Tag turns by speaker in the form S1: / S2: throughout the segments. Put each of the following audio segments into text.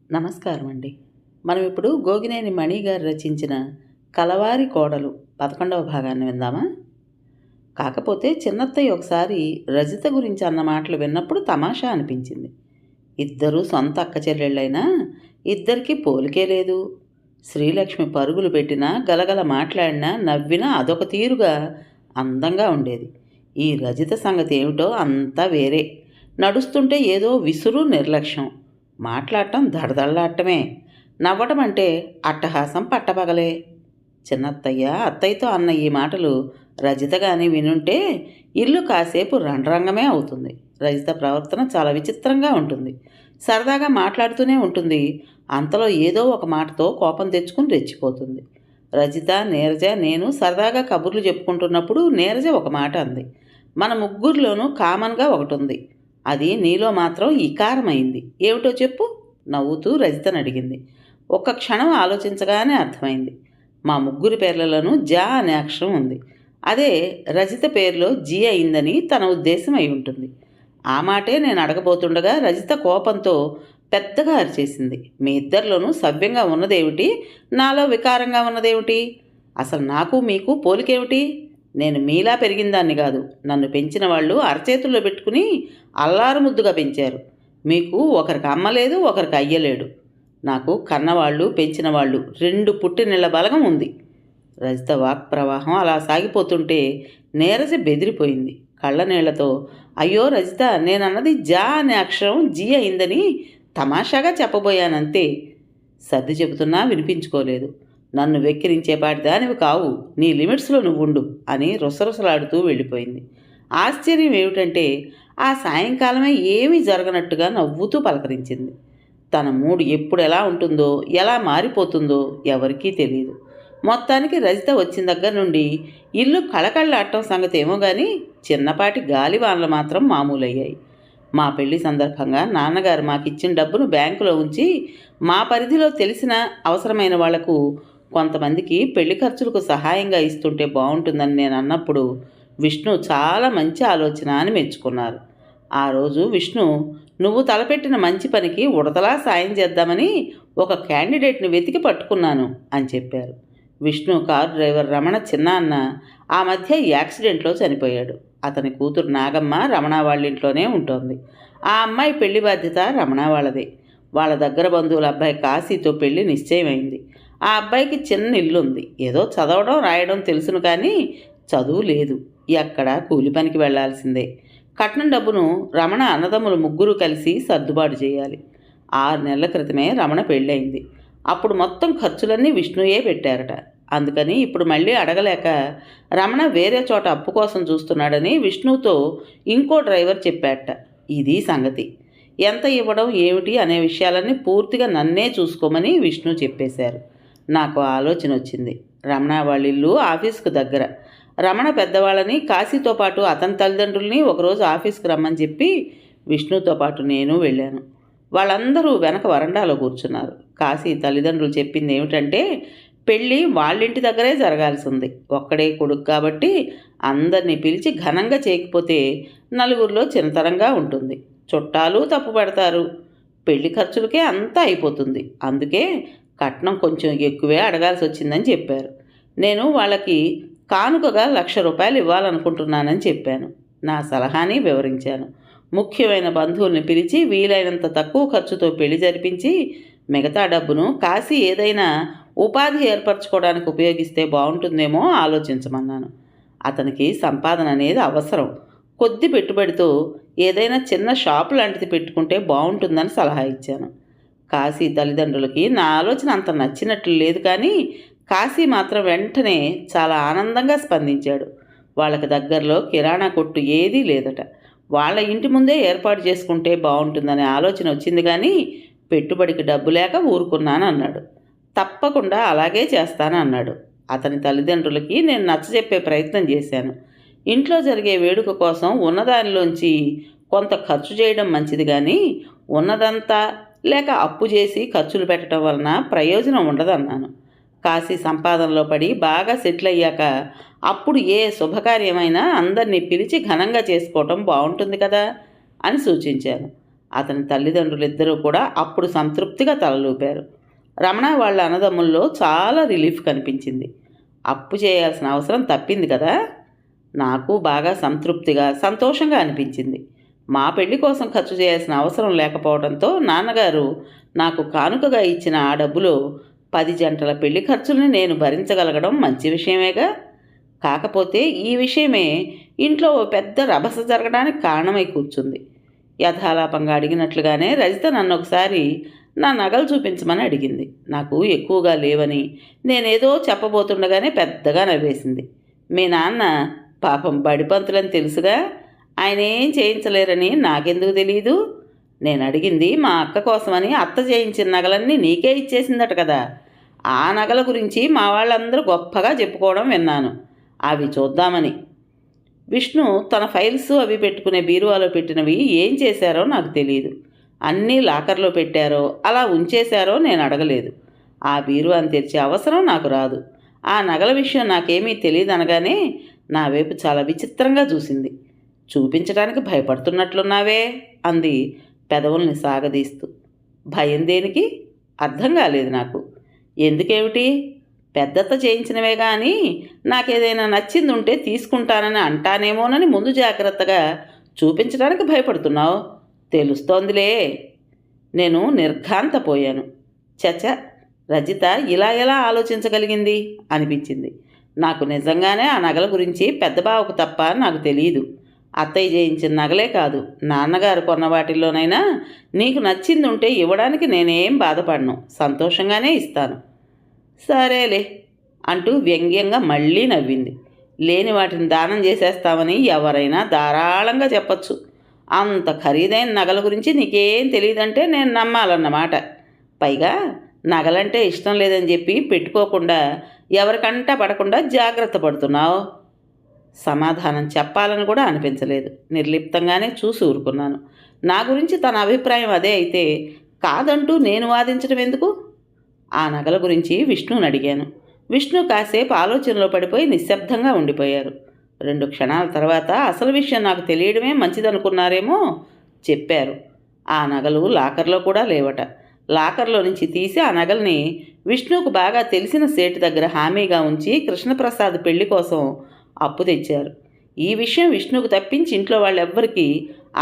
S1: నమస్కారం అండి. మనం ఇప్పుడు గోగినేని మణి గారు రచించిన 'కలవారి కోడలు' 11వ భాగాన్ని విందామా? కాకపోతే చిన్నత్తయ్య ఒకసారి రజిత గురించి అన్న మాటలు విన్నప్పుడు తమాషా అనిపించింది. ఇద్దరూ సొంత అక్క చెల్లెళ్ళైనా ఇద్దరికీ పోలికే లేదు. శ్రీలక్ష్మి పరుగులు పెట్టినా, గలగల మాట్లాడినా, నవ్వినా అదొక తీరుగా అందంగా ఉండేది. ఈ రజిత సంగతి ఏమిటో అంతా వేరే. నడుస్తుంటే ఏదో విసురు, నిర్లక్ష్యం. మాట్లాడటం దడదళ్ళాడటమే. నవ్వటం అంటే అట్టహాసం పట్టపగలే. చిన్నత్తయ్య అత్తయ్యతో అన్న ఈ మాటలు రజిత గాని వినుంటే ఇల్లు కాసేపు రణరంగమే అవుతుంది. రజిత ప్రవర్తన చాలా విచిత్రంగా ఉంటుంది. సరదాగా మాట్లాడుతూనే ఉంటుంది. అంతలో ఏదో ఒక మాటతో కోపం తెచ్చుకుని రెచ్చిపోతుంది. రజిత, నీరజ, నేను సరదాగా కబుర్లు చెప్పుకుంటున్నప్పుడు నీరజ ఒక మాట అంది. మన ముగ్గురిలోనూ కామన్గా ఒకటి ఉంది. అది నీలో మాత్రం ఇకారమైంది. ఏమిటో చెప్పు? నవ్వుతూ రజితను అడిగింది. ఒక్క క్షణం ఆలోచించగానే అర్థమైంది. మా ముగ్గురి పేర్లలోనూ జా అనే అక్షరం ఉంది. అదే రజిత పేరులో జీ అయిందని తన ఉద్దేశం అయి ఉంటుంది. ఆ మాటే నేను అడగబోతుండగా రజిత కోపంతో పెద్దగా అరిచేసింది. మీ ఇద్దరిలోనూ సవ్యంగా ఉన్నదేమిటి, నాలో వికారంగా ఉన్నదేమిటి? అసలు నాకు మీకు పోలికేమిటి? నేను మీలా పెరిగిందాన్ని కాదు. నన్ను పెంచిన వాళ్ళు అరచేతుల్లో పెట్టుకుని అల్లారు ముద్దుగా పెంచారు. మీకు ఒకరికి అమ్మ లేదు, ఒకరికి అయ్యలేడు. నాకు కన్నవాళ్ళు, పెంచిన వాళ్ళు 2 పుట్టినిళ్ళ బలగం ఉంది. రజిత వాక్ ప్రవాహం అలా సాగిపోతుంటే నీరజ బెదిరిపోయింది. కళ్ళ నీళ్లతో, అయ్యో రజిత, నేనన్నది జా అనే అక్షరం జీ అయిందని తమాషాగా చెప్పబోయానంతే. సర్ది చెబుతున్నా వినిపించుకోలేదు. నన్ను వెక్కిరించేపాటి దానివి కావు, నీ లిమిట్స్లో నువ్వుండు అని రుసరుసలాడుతూ వెళ్ళిపోయింది. ఆశ్చర్యం ఏమిటంటే ఆ సాయంకాలమే ఏమీ జరగనట్టుగా నవ్వుతూ పలకరించింది. తన మూడు ఎప్పుడు ఎలా ఉంటుందో, ఎలా మారిపోతుందో ఎవరికీ తెలియదు. మొత్తానికి రజిత వచ్చిన దగ్గర నుండి ఇల్లు కళకళలాడటం సంగతి ఏమో కానీ చిన్నపాటి గాలివానలు మాత్రం మామూలయ్యాయి. మా పెళ్లి సందర్భంగా నాన్నగారు మాకిచ్చిన డబ్బును బ్యాంకులో ఉంచి మా పరిధిలో తెలిసిన అవసరమైన వాళ్లకు కొంతమందికి పెళ్లి ఖర్చులకు సహాయంగా ఇస్తుంటే బాగుంటుందని నేను అన్నప్పుడు విష్ణు చాలా మంచి ఆలోచన అని మెచ్చుకున్నారు. ఆ రోజు విష్ణు, నువ్వు తలపెట్టిన మంచి పనికి ఉడతలా సాయం చేద్దామని ఒక క్యాండిడేట్ని వెతికి పట్టుకున్నాను అని చెప్పారు. విష్ణు కారు డ్రైవర్ రమణ చిన్న అన్న ఆ మధ్య యాక్సిడెంట్లో చనిపోయాడు. అతని కూతురు నాగమ్మ రమణ వాళ్ళ ఇంట్లోనే ఉంటుంది. ఆ అమ్మాయి పెళ్లి బాధ్యత రమణ వాళ్ళదే. వాళ్ళ దగ్గర బంధువుల అబ్బాయి కాశీతో పెళ్లి నిశ్చయమైంది. ఆ అబ్బాయికి చిన్న ఇల్లు ఉంది. ఏదో చదవడం రాయడం తెలుసును కానీ చదువు లేదు. ఎక్కడ కూలి పనికి వెళ్లాల్సిందే. కట్నం డబ్బును రమణ అన్నదమ్ములు ముగ్గురు కలిసి సర్దుబాటు చేయాలి. 6 నెలల క్రితమే రమణ పెళ్ళయింది. అప్పుడు మొత్తం ఖర్చులన్నీ విష్ణుయే పెట్టారట. అందుకని ఇప్పుడు మళ్ళీ అడగలేక రమణ వేరే చోట అప్పు కోసం చూస్తున్నాడని విష్ణుతో ఇంకో డ్రైవర్ చెప్పాట. ఇది సంగతి. ఎంత ఇవ్వడం ఏమిటి అనే విషయాలన్నీ పూర్తిగా నన్నే చూసుకోమని విష్ణు చెప్పేశారు. నాకు ఆలోచన వచ్చింది. రమణ వాళ్ళ ఇల్లు ఆఫీస్కు దగ్గర. రమణ పెద్దవాళ్ళని, కాశీతో పాటు అతని తల్లిదండ్రుల్ని ఒకరోజు ఆఫీస్కి రమ్మని చెప్పి విష్ణుతో పాటు నేను వెళ్ళాను. వాళ్ళందరూ వెనక వరండాలో కూర్చున్నారు. కాశీ తల్లిదండ్రులు చెప్పింది ఏమిటంటే పెళ్ళి వాళ్ళింటి దగ్గరే జరగాల్సి ఉంది. ఒక్కడే కొడుకు కాబట్టి అందరినీ పిలిచి ఘనంగా చేయకపోతే నలుగురిలో చిన్నతనంగా ఉంటుంది. చుట్టాలు తప్పు పెడతారు. పెళ్లి ఖర్చులకే అంతా అయిపోతుంది. అందుకే కట్నం కొంచెం ఎక్కువే అడగాల్సి వచ్చిందని చెప్పారు. నేను వాళ్ళకి కానుకగా ₹1,00,000 ఇవ్వాలనుకుంటున్నానని చెప్పాను. నా సలహాని వివరించాను. ముఖ్యమైన బంధువుల్ని పిలిచి వీలైనంత తక్కువ ఖర్చుతో పెళ్లి జరిపించి మిగతా డబ్బును కాశీ ఏదైనా ఉపాధి ఏర్పరచుకోవడానికి ఉపయోగిస్తే బాగుంటుందేమో ఆలోచించమన్నాను. అతనికి సంపాదన అనేది అవసరం. కొద్ది పెట్టుబడితో ఏదైనా చిన్న షాపు లాంటిది పెట్టుకుంటే బాగుంటుందని సలహా ఇచ్చాను. కాశీ తల్లిదండ్రులకి నా ఆలోచన అంత నచ్చినట్లు లేదు కానీ కాశీ మాత్రం వెంటనే చాలా ఆనందంగా స్పందించాడు. వాళ్ళకి దగ్గరలో కిరాణా కొట్టు ఏదీ లేదట. వాళ్ళ ఇంటి ముందే ఏర్పాటు చేసుకుంటే బాగుంటుందనే ఆలోచన వచ్చింది కానీ పెట్టుబడికి డబ్బు లేక ఊరుకున్నాను అన్నాడు. తప్పకుండా అలాగే చేస్తాను అన్నాడు. అతని తల్లిదండ్రులకి నేను నచ్చజెప్పే ప్రయత్నం చేశాను. ఇంట్లో జరిగే వేడుక కోసం ఉన్నదానిలోంచి కొంత ఖర్చు చేయడం మంచిది కానీ ఉన్నదంతా లేక అప్పు చేసి ఖర్చులు పెట్టడం వలన ప్రయోజనం ఉండదన్నాను. కాశీ సంపాదనలో పడి బాగా సెటిల్ అయ్యాక అప్పుడు ఏ శుభకార్యమైనా అందరినీ పిలిచి ఘనంగా చేసుకోవటం బాగుంటుంది కదా అని సూచించాను. అతని తల్లిదండ్రులిద్దరూ కూడా అప్పుడు సంతృప్తిగా తలలూపారు. రమణ వాళ్ళ అన్నదమ్ముల్లో చాలా రిలీఫ్ కనిపించింది. అప్పు చేయాల్సిన అవసరం తప్పింది కదా. నాకు బాగా సంతృప్తిగా సంతోషంగా అనిపించింది. మా పెళ్లి కోసం ఖర్చు చేయాల్సిన అవసరం లేకపోవడంతో నాన్నగారు నాకు కానుకగా ఇచ్చిన ఆ డబ్బులో 10 జంటల పెళ్లి ఖర్చుల్ని నేను భరించగలగడం మంచి విషయమేగా. కాకపోతే ఈ విషయమే ఇంట్లో ఓ పెద్ద రభస జరగడానికి కారణమై కూర్చుంది. యథాలాపంగా అడిగినట్లుగానే రజిత నన్ను ఒకసారి నా నగలు చూపించమని అడిగింది. నాకు ఎక్కువగా లేవని నేనేదో చెప్పబోతుండగానే పెద్దగా నవ్వేసింది. మీ నాన్న పాపం బడిపంతులని తెలుసుగా, ఆయన ఏం చేయించలేరని నాకెందుకు తెలియదు? నేను అడిగింది మా అక్క కోసమని అత్త చేయించిన నగలన్నీ నీకే ఇచ్చేసిందట కదా. ఆ నగల గురించి మా వాళ్ళందరూ గొప్పగా చెప్పుకోవడం విన్నాను. అవి చూద్దామని. విష్ణు తన ఫైల్స్ అవి పెట్టుకునే బీరువాలో పెట్టినవి ఏం చేశారో నాకు తెలియదు. అన్నీ లాకర్లో పెట్టారో అలా ఉంచేశారో నేను అడగలేదు. ఆ బీరువాని తెరిచే అవసరం నాకు రాదు. ఆ నగల విషయం నాకేమీ తెలియదు అనగానే నా వైపు చాలా విచిత్రంగా చూసింది. చూపించడానికి భయపడుతున్నట్లున్నావే అంది పెదవుల్ని సాగదీస్తూ. భయం దేనికి? అర్థం కాలేదు నాకు. ఎందుకేమిటి? పెద్దత్త చేయించినవే కానీ నాకేదైనా నచ్చింది ఉంటే తీసుకుంటానని అంటానేమోనని ముందు జాగ్రత్తగా చూపించడానికి భయపడుతున్నావు. తెలుస్తోందిలే. నేను నిర్ఘాంతపోయాను. చచ, రజిత ఇలా ఎలా ఆలోచించగలిగింది అనిపించింది. నాకు నిజంగానే ఆ నగల గురించి పెద్ద బావకు తప్ప నాకు తెలియదు. అత్తయ్య చేయించిన నగలే కాదు, నాన్నగారు కొన్న వాటిల్లోనైనా నీకు నచ్చింది ఉంటే ఇవ్వడానికి నేనేం బాధపడను, సంతోషంగానే ఇస్తాను. సరేలే అంటూ వ్యంగ్యంగా మళ్ళీ నవ్వింది. లేని వాటిని దానం చేసేస్తామని ఎవరైనా ధారాళంగా చెప్పచ్చు. అంత ఖరీదైన నగల గురించి నీకేం తెలియదంటే నేను నమ్మాలన్నమాట. పైగా నగలంటే ఇష్టం లేదని చెప్పి పెట్టుకోకుండా ఎవరికంట పడకుండా జాగ్రత్త పడుతున్నావు. సమాధానం చెప్పాలని కూడా అనిపించలేదు. నిర్లిప్తంగానే చూసి ఊరుకున్నాను. నా గురించి తన అభిప్రాయం అదే అయితే కాదంటూ నేను వాదించడం ఎందుకు? ఆ నగల గురించి విష్ణుని అడిగాను. విష్ణు కాసేపు ఆలోచనలో పడిపోయి నిశ్శబ్దంగా ఉండిపోయారు. 2 క్షణాల తర్వాత అసలు విషయం నాకు తెలియడమే మంచిదనుకున్నారేమో చెప్పారు. ఆ నగలు లాకర్లో కూడా లేవట. లాకర్లో నుంచి తీసి ఆ నగల్ని విష్ణుకు బాగా తెలిసిన సేటు దగ్గర హామీగా ఉంచి కృష్ణప్రసాద్ పెళ్లి కోసం అప్పు తెచ్చారు. ఈ విషయం విష్ణుకు తప్పించి ఇంట్లో వాళ్ళెవ్వరికీ,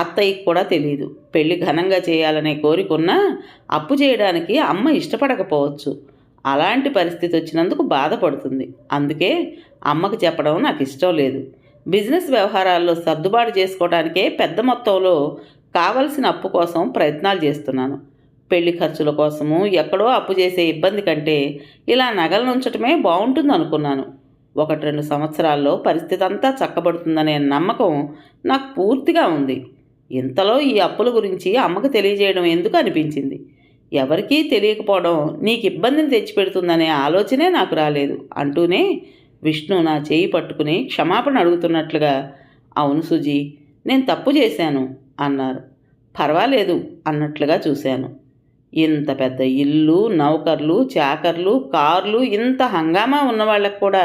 S1: అత్తయ్యకి కూడా తెలియదు. పెళ్లి ఘనంగా చేయాలనే కోరికున్నా అప్పు చేయడానికి అమ్మ ఇష్టపడకపోవచ్చు. అలాంటి పరిస్థితి వచ్చినందుకు బాధపడుతుంది. అందుకే అమ్మకు చెప్పడం నాకు ఇష్టం లేదు. బిజినెస్ వ్యవహారాల్లో సర్దుబాటు చేసుకోవడానికే పెద్ద మొత్తంలో కావలసిన అప్పు కోసం ప్రయత్నాలు చేస్తున్నాను. పెళ్లి ఖర్చుల కోసము ఎక్కడో అప్పు చేసే ఇబ్బంది కంటే ఇలా నగలను ఉంచటమే బాగుంటుంది అనుకున్నాను. 1-2 సంవత్సరాల్లో పరిస్థితి అంతా చక్కబడుతుందనే నమ్మకం నాకు పూర్తిగా ఉంది. ఇంతలో ఈ అప్పుల గురించి అమ్మకు తెలియజేయడం ఎందుకు అనిపించింది. ఎవరికీ తెలియకపోవడం నీకు ఇబ్బందిని తెచ్చిపెడుతుందనే ఆలోచనే నాకు రాలేదు అంటూనే విష్ణు నా చేయి పట్టుకుని క్షమాపణ అడుగుతున్నట్లుగా, అవును సుజీ, నేను తప్పు చేశాను అన్నారు. పర్వాలేదు అన్నట్లుగా చూశాను. ఇంత పెద్ద ఇల్లు, నౌకర్లు, చాకర్లు, కార్లు, ఇంత హంగామా ఉన్నవాళ్ళకు కూడా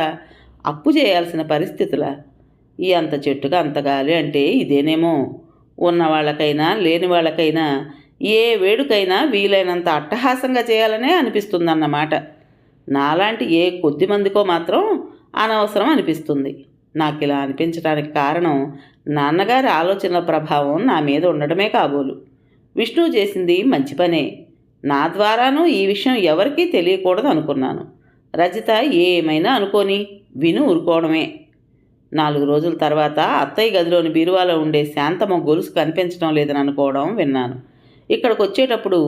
S1: అప్పు చేయాల్సిన పరిస్థితులా? ఈ అంత చెట్టుగా అంత గాలి అంటే ఇదేనేమో. ఉన్నవాళ్ళకైనా లేని వాళ్ళకైనా ఏ వేడుకైనా వీలైనంత అట్టహాసంగా చేయాలనే అనిపిస్తుందన్నమాట. నాలాంటి ఏ కొద్ది మందికో మాత్రం అనవసరం అనిపిస్తుంది. నాకు ఇలా అనిపించడానికి కారణం నాన్నగారి ఆలోచనల ప్రభావం నా మీద ఉండడమే కాబోలు. విష్ణు చేసింది మంచి పనే. నా ద్వారానూ ఈ విషయం ఎవరికీ తెలియకూడదు అనుకున్నాను. రజిత ఏమైనా అనుకోని విను ఊరుకోవడమే. 4 రోజుల తర్వాత అత్తయ్య గదిలోని బీరువాలో ఉండే శాంతమ్మ గొలుసు కనిపించడం లేదని అనుకోవడం విన్నాను. ఇక్కడికి వచ్చేటప్పుడు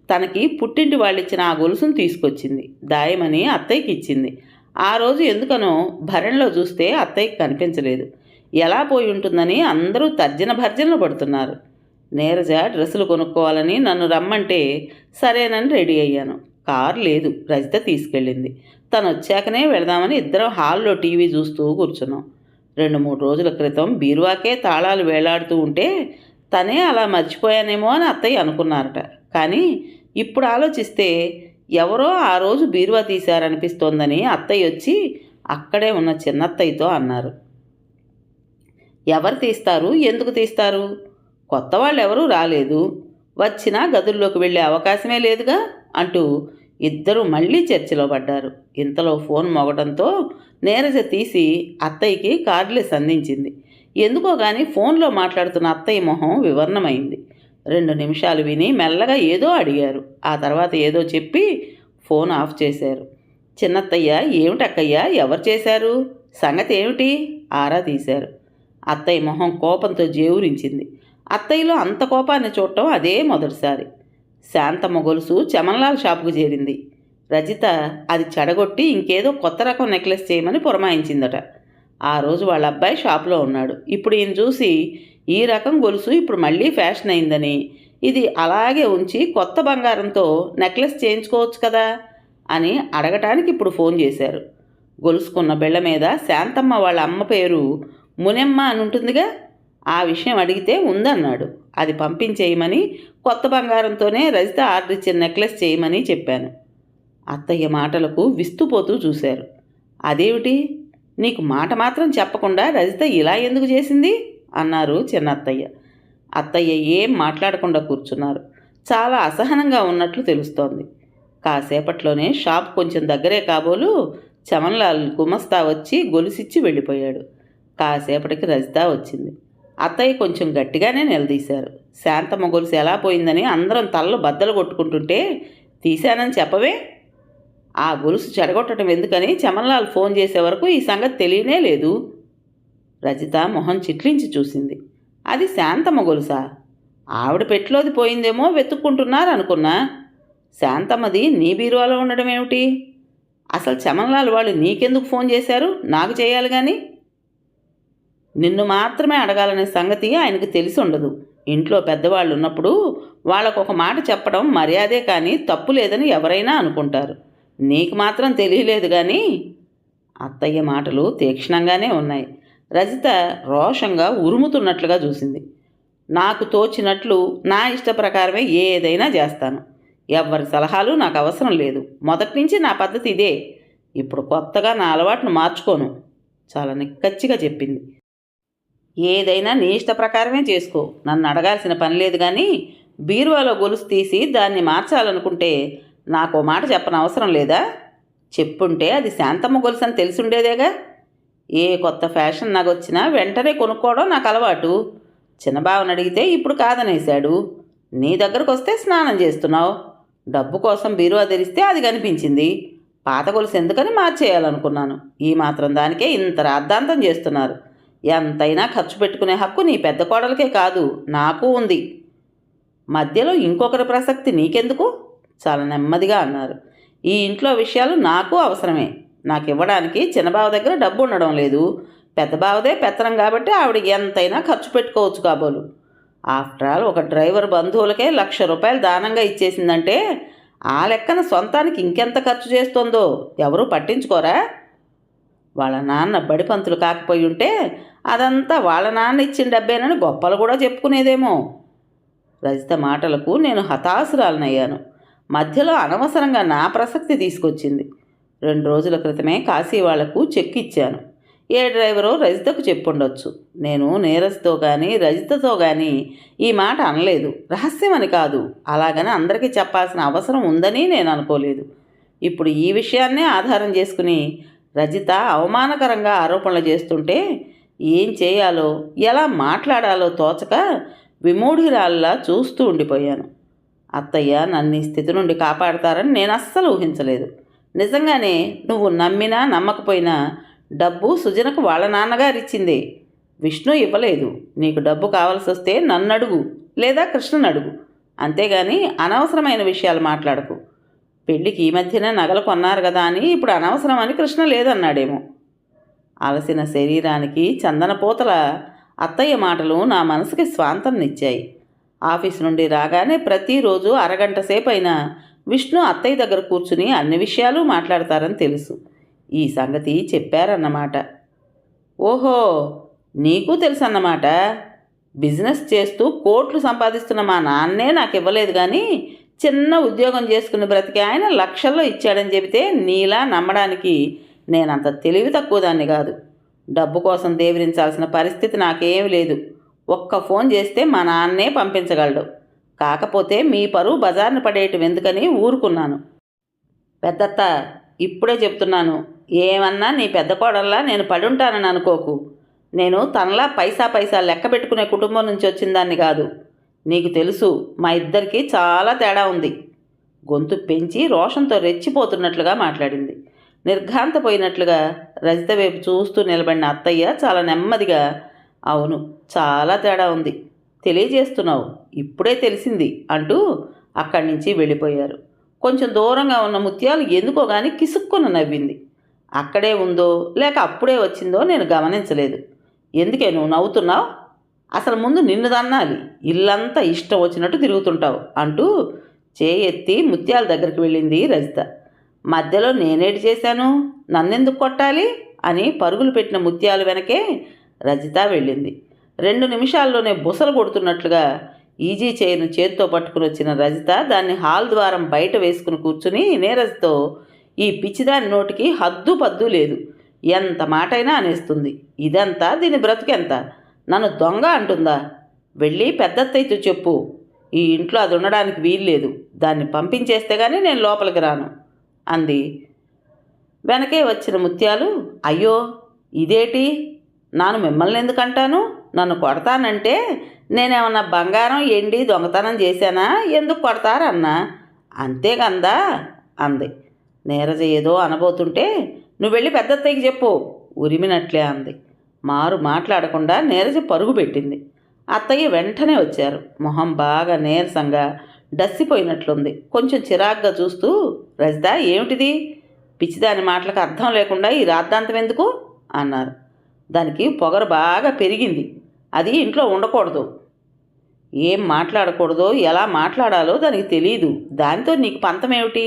S1: తనకి పుట్టింటి వాళ్ళిచ్చిన ఆ గొలుసును తీసుకొచ్చింది. దాయమని అత్తయ్యకి ఇచ్చింది. ఆ రోజు ఎందుకనో భరణలో చూస్తే అత్తయ్యకి కనిపించలేదు. ఎలా పోయి ఉంటుందని అందరూ తర్జన భర్జనలు పడుతున్నారు. నీరజ డ్రెస్సులు కొనుక్కోవాలని నన్ను రమ్మంటే సరేనని రెడీ అయ్యాను. కారు లేదు, రజిత తీసుకెళ్ళింది. తను వచ్చాకనే వెళదామని ఇద్దరం హాల్లో టీవీ చూస్తూ కూర్చున్నాం. 2-3 రోజుల క్రితం బీరువాకే తాళాలు వేలాడుతూ ఉంటే తనే అలా మర్చిపోయానేమో అని అత్తయ్య అనుకున్నారట. కానీ ఇప్పుడు ఆలోచిస్తే ఎవరో ఆ రోజు బీరువా తీశారనిపిస్తోందని అత్తయ్య వచ్చి అక్కడే ఉన్న చిన్నత్తయ్యతో అన్నారు. ఎవరు తీస్తారు, ఎందుకు తీస్తారు? కొత్త వాళ్ళు ఎవరూ రాలేదు. వచ్చినా గదుల్లోకి వెళ్ళే అవకాశమే లేదుగా అంటూ ఇద్దరూ మళ్ళీ చర్చలో పడ్డారు. ఇంతలో ఫోన్ మోగడంతో నీరజ తీసి అత్తయ్యకి కార్డులెస్ అందించింది. ఎందుకో గాని ఫోన్లో మాట్లాడుతున్న అత్తయ్య మొహం వివర్ణమైంది. 2 నిమిషాలు విని మెల్లగా ఏదో అడిగారు. ఆ తర్వాత ఏదో చెప్పి ఫోన్ ఆఫ్ చేశారు. చిన్నత్తయ్య ఏమిటక్కయ్యా, ఎవరు చేశారు, సంగతి ఏమిటి ఆరా తీశారు. అత్తయ్య మొహం కోపంతో జేవురించింది. అత్తయ్యలో అంత కోపాన్ని చూడటం అదే మొదటిసారి. శాంతమ్మ గొలుసు చమన్లాల్ షాపుకు చేరింది. రజిత అది చెడగొట్టి ఇంకేదో కొత్త రకం నెక్లెస్ చేయమని పురమాయించిందట. ఆ రోజు వాళ్ళ అబ్బాయి షాపులో ఉన్నాడు. ఇప్పుడు ఈయన చూసి ఈ రకం గొలుసు ఇప్పుడు మళ్ళీ ఫ్యాషన్ అయిందని, ఇది అలాగే ఉంచి కొత్త బంగారంతో నెక్లెస్ చేయించుకోవచ్చు కదా అని అడగటానికి ఇప్పుడు ఫోన్ చేశారు. గొలుసుకున్న బిళ్ళ మీద శాంతమ్మ వాళ్ళ అమ్మ పేరు మునెమ్మ అని ఉంటుందిగా, ఆ విషయం అడిగితే ఉందన్నాడు. అది పంపించేయమని, కొత్త బంగారంతోనే రజిత ఆర్డర్ ఇచ్చిన నెక్లెస్ చేయమని చెప్పాను. అత్తయ్య మాటలకు విస్తుపోతూ చూశారు. అదేమిటి, నీకు మాట మాత్రం చెప్పకుండా రజిత ఇలా ఎందుకు చేసింది అన్నారు చిన్నత్తయ్య. అత్తయ్య ఏం మాట్లాడకుండా కూర్చున్నారు. చాలా అసహనంగా ఉన్నట్లు తెలుస్తోంది. కాసేపట్లోనే షాప్ కొంచెం దగ్గరే కాబోలు చమన్లాల్ గుమస్తా వచ్చి గొలుసిచ్చి వెళ్ళిపోయాడు. కాసేపటికి రజిత వచ్చింది. అత్తయ్య కొంచెం గట్టిగానే నిలదీశారు. శాంతమ్మ గొలుసు ఎలా పోయిందని అందరం తలలు బద్దలు కొట్టుకుంటుంటే తీశానని చెప్పవే. ఆ గొలుసు చెడగొట్టడం ఎందుకని చమన్లాల్ ఫోన్ చేసే వరకు ఈ సంగతి తెలియనే లేదు. రజిత మొహం చిట్లించి చూసింది. అది శాంతమ్మ గొలుసా? ఆవిడ పెట్టిలోది పోయిందేమో వెతుక్కుంటున్నారు అనుకున్నా. శాంతమ్మది నీ బీరువాలో ఉండడం ఏమిటి? అసలు చమన్లాల్ వాళ్ళు నీకెందుకు ఫోన్ చేశారు, నాకు చేయాలి కానీ? నిన్ను మాత్రమే అడగాలనే సంగతి ఆయనకు తెలిసి ఉండదు. ఇంట్లో పెద్దవాళ్ళు ఉన్నప్పుడు వాళ్ళకొక మాట చెప్పడం మర్యాదే కానీ తప్పు లేదని ఎవరైనా అనుకుంటారు. నీకు మాత్రం తెలియలేదు కానీ. అత్తయ్య మాటలు తీక్షణంగానే ఉన్నాయి. రజిత రోషంగా ఉరుముతున్నట్లుగా చూసింది. నాకు తోచినట్లు నా ఇష్ట ప్రకారమే ఏదైనా చేస్తాను. ఎవ్వరి సలహాలు నాకు అవసరం లేదు. మొదటి నుంచి నా పద్ధతి ఇదే. ఇప్పుడు కొత్తగా నా అలవాటును మార్చుకోను. చాలా నిక్కచ్చిగా చెప్పింది. ఏదైనా నీ ఇష్ట ప్రకారమే చేసుకో, నన్ను అడగాల్సిన పని లేదు కానీ బీరువాలో గొలుసు తీసి దాన్ని మార్చాలనుకుంటే నాకు మాట చెప్పనవసరం లేదా? చెప్పుంటే అది శాంతమ్మ గొలుసు అని తెలిసి ఉండేదేగా. ఏ కొత్త ఫ్యాషన్ నాకు వచ్చినా వెంటనే కొనుక్కోవడం నాకు అలవాటు. చిన్నబావని అడిగితే ఇప్పుడు కాదనేశాడు. నీ దగ్గరకు వస్తే స్నానం చేస్తున్నావు. డబ్బు కోసం బీరువా తెరిస్తే అది కనిపించింది. పాత గొలుసు ఎందుకని మార్చేయాలనుకున్నాను. ఈ మాత్రం దానికే ఇంత రాద్ధాంతం చేస్తున్నారు. ఎంతైనా ఖర్చు పెట్టుకునే హక్కు నీ పెద్ద కోడలకే కాదు, నాకు ఉంది. మధ్యలో ఇంకొకరి ప్రసక్తి నీకెందుకు? చాలా నెమ్మదిగా అన్నారు. ఈ ఇంట్లో విషయాలు నాకు అవసరమే. నాకు ఇవ్వడానికి చిన్నబావ దగ్గర డబ్బు ఉండడం లేదు. పెద్ద బావదే పెత్తనం కాబట్టి ఆవిడ ఎంతైనా ఖర్చు పెట్టుకోవచ్చు కాబోలు. ఆఫ్టర్ ఆల్ ఒక డ్రైవర్ బంధువులకే ₹1,00,000 దానంగా ఇచ్చేసిందంటే ఆ లెక్కన సొంతానికి ఇంకెంత ఖర్చు చేస్తుందో ఎవరూ పట్టించుకోరా? వాళ్ళ నాన్న బడిపంతులు కాకపోయి ఉంటే అదంతా వాళ్ళ నాన్న ఇచ్చిన డబ్బేనని గొప్పలు కూడా చెప్పుకునేదేమో. రజిత మాటలకు నేను హతాశురాలనయ్యాను. మధ్యలో అనవసరంగా నా ప్రసక్తి తీసుకొచ్చింది. 2 రోజుల క్రితమే కాశీ వాళ్లకు చెక్ ఇచ్చాను. ఏ డ్రైవరో రజితకు చెప్పుండొచ్చు. నేను నీరజ్తో కానీ రజితతో కానీ ఈ మాట అనలేదు. రహస్యమని కాదు, అలాగని అందరికీ చెప్పాల్సిన అవసరం ఉందని నేను అనుకోలేదు. ఇప్పుడు ఈ విషయాన్నే ఆధారం చేసుకుని రజిత అవమానకరంగా ఆరోపణలు చేస్తుంటే ఏం చేయాలో ఎలా మాట్లాడాలో తోచక విమూఢిరాల్లా చూస్తూ ఉండిపోయాను. అత్తయ్య నన్ను ఈ స్థితి నుండి కాపాడతారని నేను అస్సలు ఊహించలేదు. నిజంగానే నువ్వు నమ్మినా నమ్మకపోయినా డబ్బు సుజనకు వాళ్ళ నాన్నగారు ఇచ్చిందే. విష్ణు ఇవ్వలేదు. నీకు డబ్బు కావాల్సి వస్తే నన్ను అడుగు, లేదా కృష్ణను అడుగు. అంతేగాని అనవసరమైన విషయాలు మాట్లాడకు. పెళ్ళికి ఈ మధ్యనే నగలు కొన్నారు కదా అని ఇప్పుడు అనవసరం అని కృష్ణ లేదన్నాడేమో. అలసిన శరీరానికి చందనపోతల అత్తయ్య మాటలు నా మనసుకి స్వాంతనిచ్చాయి. ఆఫీసు నుండి రాగానే ప్రతిరోజు అరగంట సేపైనా విష్ణు అత్తయ్య దగ్గర కూర్చుని అన్ని విషయాలు మాట్లాడతారని తెలుసు. ఈ సంగతి చెప్పారన్నమాట. ఓహో, నీకు తెలుసు అన్నమాట. బిజినెస్ చేస్తూ కోట్లు సంపాదిస్తున్న మా నాన్నే నాకు ఇవ్వలేదు కానీ చిన్న ఉద్యోగం చేసుకుని బ్రతికి ఆయన లక్షల్లో ఇచ్చాడని చెబితే నీలా నమ్మడానికి నేనంత తెలివి తక్కువ దాన్ని కాదు. డబ్బు కోసం దేవరించాల్సిన పరిస్థితి నాకేమీ లేదు. ఒక్క ఫోన్ చేస్తే మా నాన్నే పంపించగలడు. కాకపోతే మీ పరువు బజార్న పడేయటం ఎందుకని ఊరుకున్నాను. పెద్దత్త, ఇప్పుడే చెప్తున్నాను, ఏమన్నా నీ పెద్ద కోడల్లా నేను పడుంటానని అనుకోకు. నేను తనలా పైసా పైసా లెక్క పెట్టుకునే కుటుంబం నుంచి వచ్చిన దాన్ని కాదు. నీకు తెలుసు, మా ఇద్దరికీ చాలా తేడా ఉంది. గొంతు పెంచి రోషంతో రెచ్చిపోతున్నట్లుగా మాట్లాడింది. నిర్ఘాంతపోయినట్లుగా రజిత వైపు చూస్తూ నిలబడిన అత్తయ్య చాలా నెమ్మదిగా, అవును, చాలా తేడా ఉంది, తెలియజేస్తున్నావు, ఇప్పుడే తెలిసింది అంటూ అక్కడి నుంచి వెళ్ళిపోయారు. కొంచెం దూరంగా ఉన్న ముత్యాలు ఎందుకో గాని కిసుక్కున నవ్వింది. అక్కడే ఉందో లేక అప్పుడే వచ్చిందో నేను గమనించలేదు. ఎందుకే నువ్వు నవ్వుతున్నావు? అసలు ముందు నిన్ను దన్నాలి, ఇల్లంతా ఇష్టం వచ్చినట్టు తిరుగుతుంటావు అంటూ చేయెత్తి ముత్యాల దగ్గరికి వెళ్ళింది రజిత. మధ్యలో నేనేటి చేశాను, నన్నెందుకు కొట్టాలి అని పరుగులు పెట్టిన ముత్యాలు వెనకే రజిత వెళ్ళింది. 2 నిమిషాల్లోనే బుసలు కొడుతున్నట్లుగా ఈజీ చైర్ను చేత్తో పట్టుకుని వచ్చిన రజిత దాన్ని హాల్ ద్వారం బయట వేసుకుని కూర్చుని నీరజతో, ఈ పిచ్చిదాని నోటికి హద్దు పద్దు లేదు, ఎంత మాటైనా అనేస్తుంది. ఇదంతా దీని బ్రతుకెంత? నన్ను దొంగ అంటుందా? వెళ్ళి పెద్దత్తయ్యతో చెప్పు, ఈ ఇంట్లో అది ఉండడానికి వీల్లేదు, దాన్ని పంపించేస్తే కానీ నేను లోపలికి రాను అంది. వెనకే వచ్చిన ముత్యాలు, అయ్యో ఇదేటి, నాను మిమ్మల్ని ఎందుకంటాను? నన్ను కొడతానంటే నేనేమన్నా బంగారం ఎండి దొంగతనం చేశానా? ఎందుకు కొడతారన్నా? అంతేకందా అంది. నీరజ ఏదో అనబోతుంటే, నువ్వు వెళ్ళి పెద్దత్తయ్యకి చెప్పు ఉరిమినట్లే అంది. మారు మాట్లాడకుండా నీరజ పరుగు పెట్టింది. అత్తయ్య వెంటనే వచ్చారు. మొహం బాగా నీరసంగా డస్సిపోయినట్లుంది. కొంచెం చిరాగ్గా చూస్తూ, రజిత, ఏమిటిది? పిచ్చిదాని మాటలకు అర్థం లేకుండా ఈ రాద్ధాంతం ఎందుకు అన్నారు. దానికి పొగరు బాగా పెరిగింది. అది ఇంట్లో ఉండకూడదు. ఏం మాట్లాడకూడదో ఎలా మాట్లాడాలో దానికి తెలియదు. దానితో నీకు పంతమేమిటి?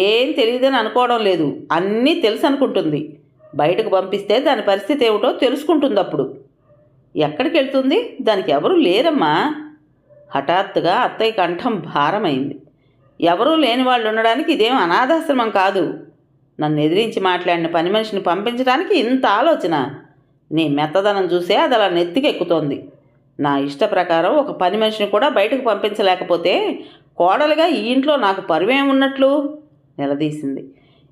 S1: ఏం తెలియదని అనుకోవడం లేదు, అన్నీ తెలుసు అనుకుంటుంది. బయటకు పంపిస్తే దాని పరిస్థితి ఏమిటో తెలుసుకుంటుంది. అప్పుడు ఎక్కడికి వెళ్తుంది? దానికి ఎవరూ లేరమ్మా. హఠాత్తుగా అత్తయ్య కంఠం భారమైంది. ఎవరూ లేని వాళ్ళు ఉండడానికి ఇదేం అనాథాశ్రమం కాదు. నన్ను ఎదిరించి మాట్లాడిన పని మనిషిని పంపించడానికి ఇంత ఆలోచన? నీ మెత్తదనం చూసే అది అలా నెత్తికెక్కుతోంది. నా ఇష్ట ప్రకారం ఒక పని మనిషిని కూడా బయటకు పంపించలేకపోతే కోడలుగా ఈ ఇంట్లో నాకు పరువేమున్నట్లు నిలదీసింది.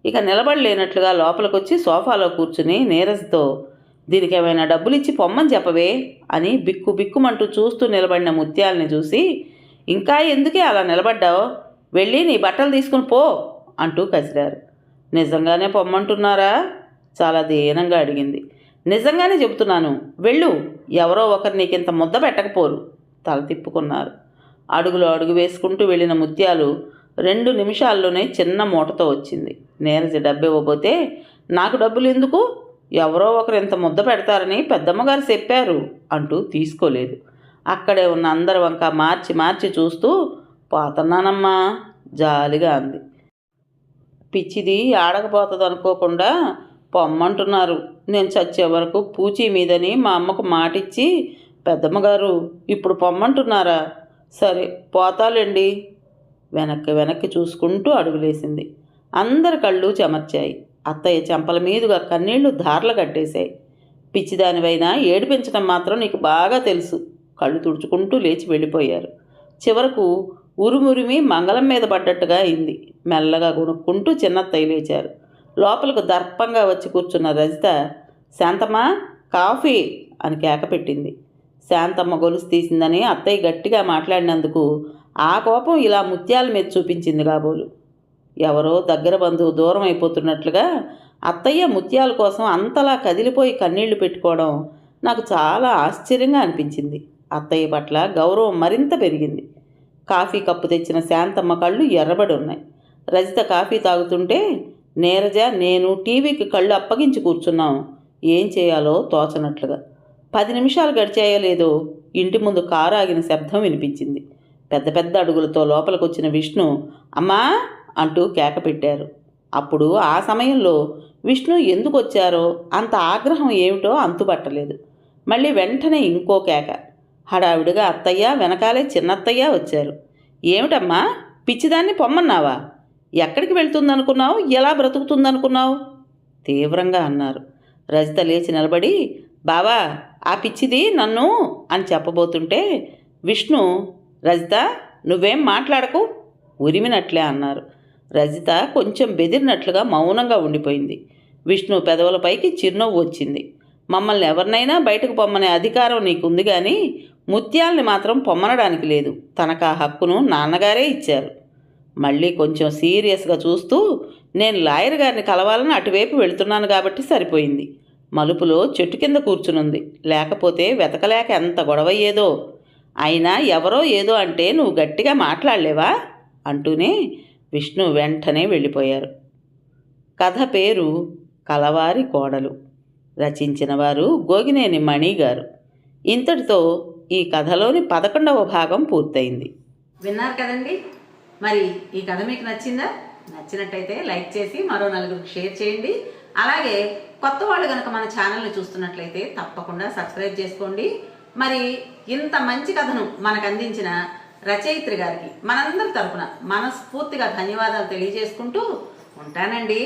S1: ఇక నిలబడలేనట్లుగా లోపలికొచ్చి సోఫాలో కూర్చుని నీరజతో, దీనికి ఏమైనా డబ్బులు ఇచ్చి పొమ్మని చెప్పవే అని బిక్కు బిక్కుమంటూ చూస్తూ నిలబడిన ముత్యాలని చూసి, ఇంకా ఎందుకే అలా నిలబడ్డావు? వెళ్ళి నీ బట్టలు తీసుకుని పో అంటూ కసిరారు. నిజంగానే పొమ్మంటున్నారా? చాలా దీనంగా అడిగింది. నిజంగానే చెబుతున్నాను, వెళ్ళు, ఎవరో ఒకరు నీకింత ముద్ద పెట్టకపోరు తల తిప్పుకున్నారు. అడుగులో అడుగు వేసుకుంటూ వెళ్ళిన ముత్యాలు 2 నిమిషాల్లోనే చిన్న మూటతో వచ్చింది. నీరజ డబ్బు ఇవ్వబోతే, నాకు డబ్బులు ఎందుకు, ఎవరో ఒకరు ఇంత ముద్ద పెడతారని పెద్దమ్మగారు చెప్పారు అంటూ తీసుకోలేదు. అక్కడే ఉన్న అందరి వంక మార్చి మార్చి చూస్తూ, పోతున్నానమ్మా జాలిగా అంది. పిచ్చిది ఆడకపోతుంది అనుకోకుండా పొమ్మంటున్నారు. నేను చచ్చే వరకు పూచీ మీదని మా అమ్మకు మాటిచ్చి పెద్దమ్మగారు ఇప్పుడు పొమ్మంటున్నారా? సరే పోతాలేండి. వెనక్కి చూసుకుంటూ అడుగులేసింది. అందరి కళ్ళు చెమర్చాయి. అత్తయ్య చెంపల మీదుగా కన్నీళ్లు ధారలు కట్టేశాయి. పిచ్చిదానివైనా ఏడిపించడం మాత్రం నీకు బాగా తెలుసు. కళ్ళు తుడుచుకుంటూ లేచి వెళ్ళిపోయారు. చివరకు ఉరుమురిమి మంగళం మీద పడ్డట్టుగా అయింది. మెల్లగా కొనుక్కుంటూ చిన్నత్తయ్య లేచారు. లోపలకు దర్పంగా వచ్చి కూర్చున్న రజిత, శాంతమ్మ కాఫీ అని కేకపెట్టింది. శాంతమ్మ గొలుసు తీసిందని అత్తయ్య గట్టిగా మాట్లాడినందుకు ఆ కోపం ఇలా ముత్యాల మీద చూపించింది కాబోలు. ఎవరో దగ్గర బంధువు దూరం అయిపోతున్నట్లుగా అత్తయ్య ముత్యాల కోసం అంతలా కదిలిపోయి కన్నీళ్లు పెట్టుకోవడం నాకు చాలా ఆశ్చర్యంగా అనిపించింది. అత్తయ్య పట్ల గౌరవం మరింత పెరిగింది. కాఫీ కప్పు తెచ్చిన శాంతమ్మ కళ్ళు ఎర్రబడి ఉన్నాయి. రజిత కాఫీ తాగుతుంటే నీరజ నేను టీవీకి కళ్ళు అప్పగించి కూర్చున్నాం. ఏం చేయాలో తోచనట్లుగా. 10 నిమిషాలు గడిచాయో లేదో ఇంటి ముందు కారు ఆగిన శబ్దం వినిపించింది. పెద్ద పెద్ద అడుగులతో లోపలికొచ్చిన విష్ణు, అమ్మా అంటూ కేక పెట్టారు. అప్పుడు ఆ సమయంలో విష్ణు ఎందుకు వచ్చారో అంత ఆగ్రహం ఏమిటో అంతుపట్టలేదు. మళ్ళీ వెంటనే ఇంకో కేక. హడావిడిగా అత్తయ్య వెనకాలే చిన్నత్తయ్య వచ్చారు. ఏమిటమ్మా, పిచ్చిదాన్ని పొమ్మన్నావా? ఎక్కడికి వెళ్తుందనుకున్నావు? ఎలా బ్రతుకుతుందనుకున్నావు? తీవ్రంగా అన్నారు. రజిత లేచి నిలబడి, బావా ఆ పిచ్చిది నన్ను అని చెప్పబోతుంటే విష్ణు, రజిత, నువ్వేం మాట్లాడకు, ఉరిమినట్లే అన్నారు. రజిత కొంచెం బెదిరినట్లుగా మౌనంగా ఉండిపోయింది. విష్ణు పెదవులపైకి చిరునవ్వు వచ్చింది. మమ్మల్ని ఎవరినైనా బయటకు పొమ్మనే అధికారం నీకుంది కానీ ముత్యాల్ని మాత్రం పొమ్మనడానికి లేదు. తనకు ఆ హక్కును నాన్నగారే ఇచ్చారు. మళ్ళీ కొంచెం సీరియస్గా చూస్తూ, నేను లాయర్ గారిని కలవాలని అటువైపు వెళుతున్నాను కాబట్టి సరిపోయింది. మలుపులో చెట్టు కింద కూర్చునుంది. లేకపోతే వెతకలేక ఎంత గొడవయ్యేదో. అయినా ఎవరో ఏదో అంటే నువ్వు గట్టిగా మాట్లాడలేవా అంటూనే విష్ణు వెంటనే వెళ్ళిపోయారు. కథ పేరు కలవారి కోడలు. రచించిన వారు గోగినేని మణి గారు. ఇంతటితో ఈ కథలోని 11వ భాగం పూర్తయింది. విన్నారు కదండి. మరి ఈ కథ మీకు నచ్చిందా? నచ్చినట్టయితే లైక్ చేసి మరో నలుగురికి షేర్ చేయండి. అలాగే కొత్త వాళ్ళు కనుక మన ఛానల్ని చూస్తున్నట్లయితే తప్పకుండా సబ్స్క్రైబ్ చేసుకోండి. మరి ఇంత మంచి కథను మనకు అందించిన రచయిత్రి గారికి మనందరి తరపున మనస్ఫూర్తిగా ధన్యవాదాలు తెలియజేసుకుంటూ ఉంటానండి.